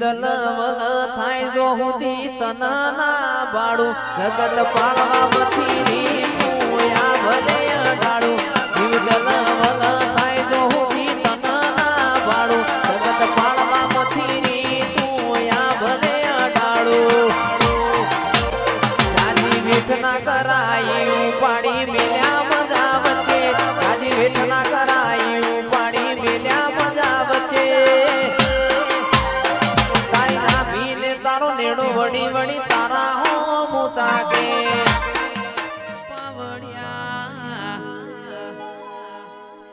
દલ વલ થાય જો હુદી તનના બાળું જગત પાળવા મથી તું આ ભલે અડાડું જીવ દલ વલ થાય જો હુદી તનના બાળું જગત પાળવા મથી તું આ ભલે અડાડું જાજી વેઠ ના કરાય પાડી મેલ્યા મજા વચ્ચે જાજી વેઠ ના કરાય પાડી મેલ્યા મજા વચ્ચે વડી વડી તારા હો મુતા કે પાવડિયા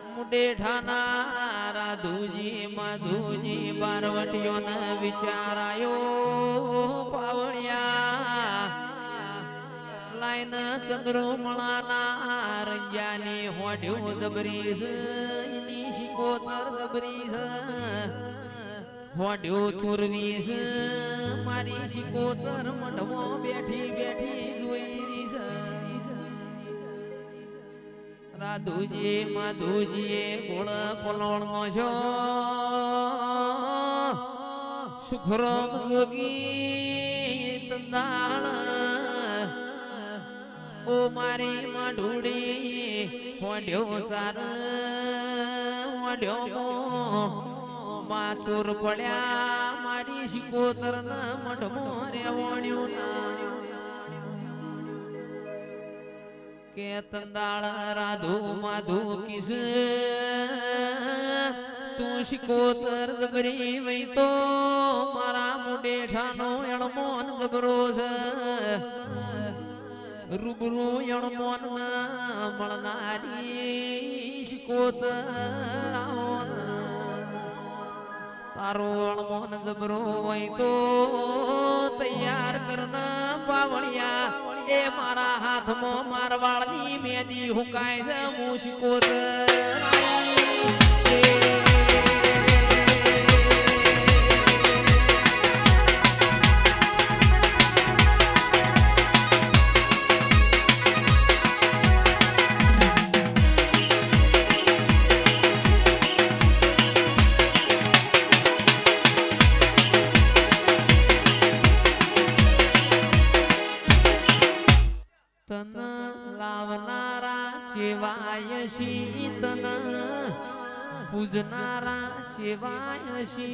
મુડેઠાના રાધુજી માધુજી બારવટીઓ ન વિચારાયો પાવડિયા લાઈન ચંદ્રમણાના રંજાની હોડ્યો જબરીસ ઇની શિકોતર જબરીસ હોડ્યો ચોરવીસ મારી શિકોતર મઢમાં બેઠી બેઠી જોઈ રીસ રાધુજી માધુજીએ ગોળ પલોણનો છો સુખરામ યોગી તંદાળ ઓ મારી માઢુડી હોડ્યો ચાર હોડ્યો માચુર પડ્યા મારી શિકોતર ના મઢમાં રેવણ્યું ના કે તંદાળ રાધુ માધુ કિસ તું શિકોતર જબરી વઈ તો મારા મુડેઠાનો એળમોન જબરો છે રૂબરૂ એળમોન ના મળનારી શિકોતર તારો અણમોન જબરો હોય તો તૈયાર કરના પાવળિયા એ મારા હાથમાં મારવાળની મેદી હુકાય છે મુશિકોતર પૂજનારા ચેવાયશી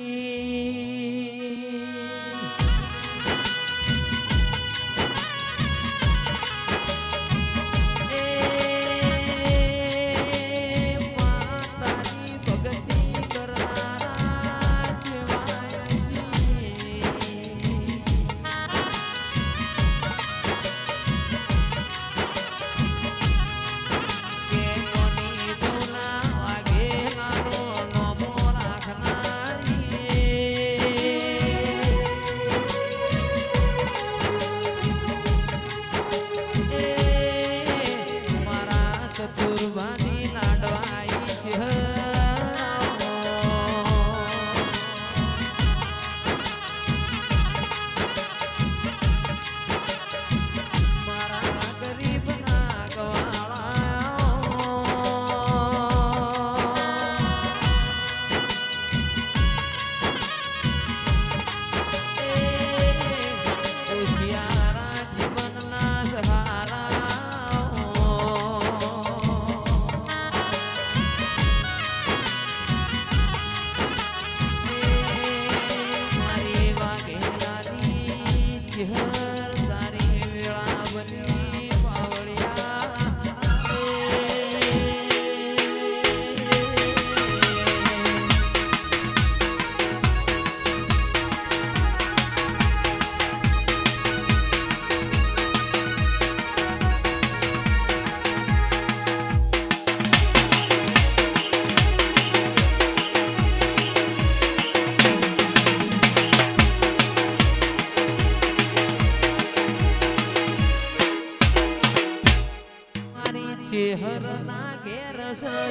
હરના ઘેર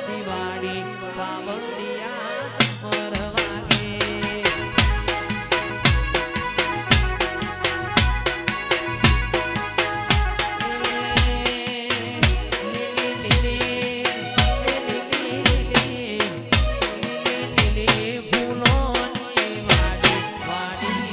દિવાળી પાવડિયા મરવાગે ફૂલોની વાડી વાડી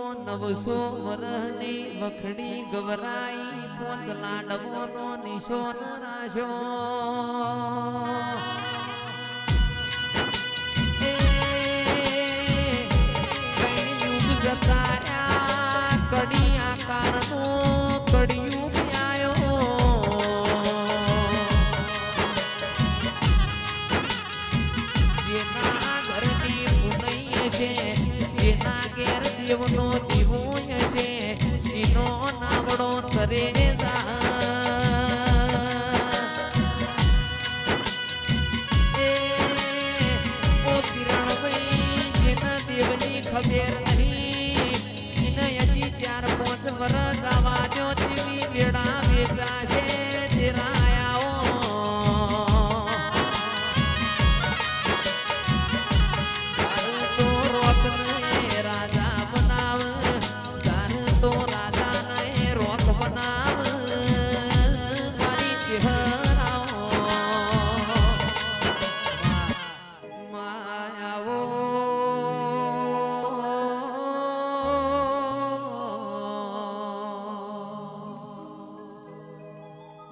900 વરહની વખડી ગવરાઈ 5 લાડવાનો નિશોન રાશો કડી આકારનો કડિયું આવ્યો જેના ઘરની પુનઈ છે જેના ઘેર દેવનો દીવો છે એનો નાવડો તરે ખબર નહીં એને હજી 4-5 વર્ષ આવા જો તેવી વેળા વેચાશે તેરાયાઓ તારું તો રોકને રાજા બનાવ તારું તો રાજાને રોક બનાવ મારી ચહેરાઓ માયાઓ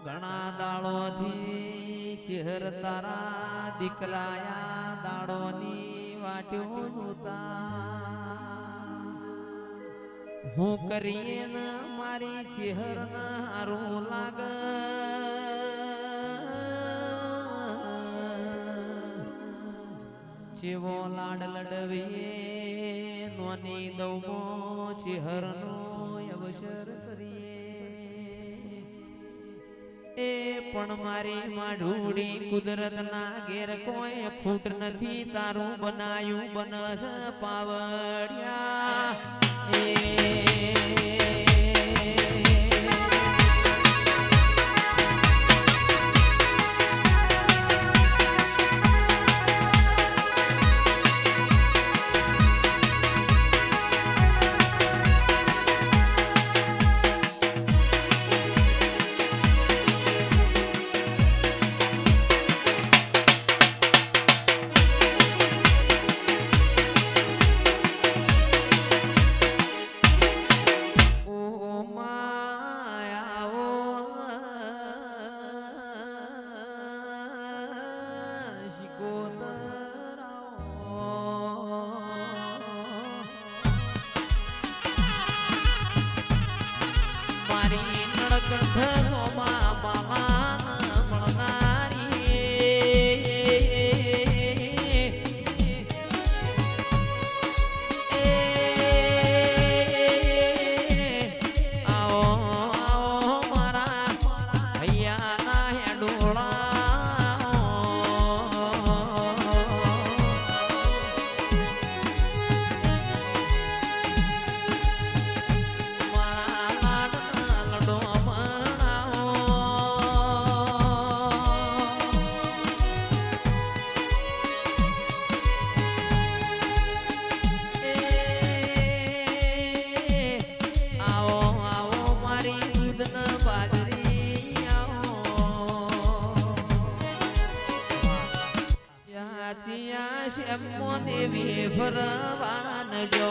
ઘણા દાડોથી ચહેર તારા દીકરાયા દાડોની વાટ્યો જોતા હું કરીએ ને મારી ચહેર હારું લાગ જેવો લાડ લડવીએ નોની દઉમો ચહેરનો અવસર કરીએ એ પણ મારી માઢુડી કુદરતના ઘેર કોઈ ફૂટ નથી તારું બનાયું બનસ પાવડિયા મારી નડકંઠ સોમા માલા મળનારી આવો આવો મારા ભૈયાના હેડોળા દેવી ભરવાન જો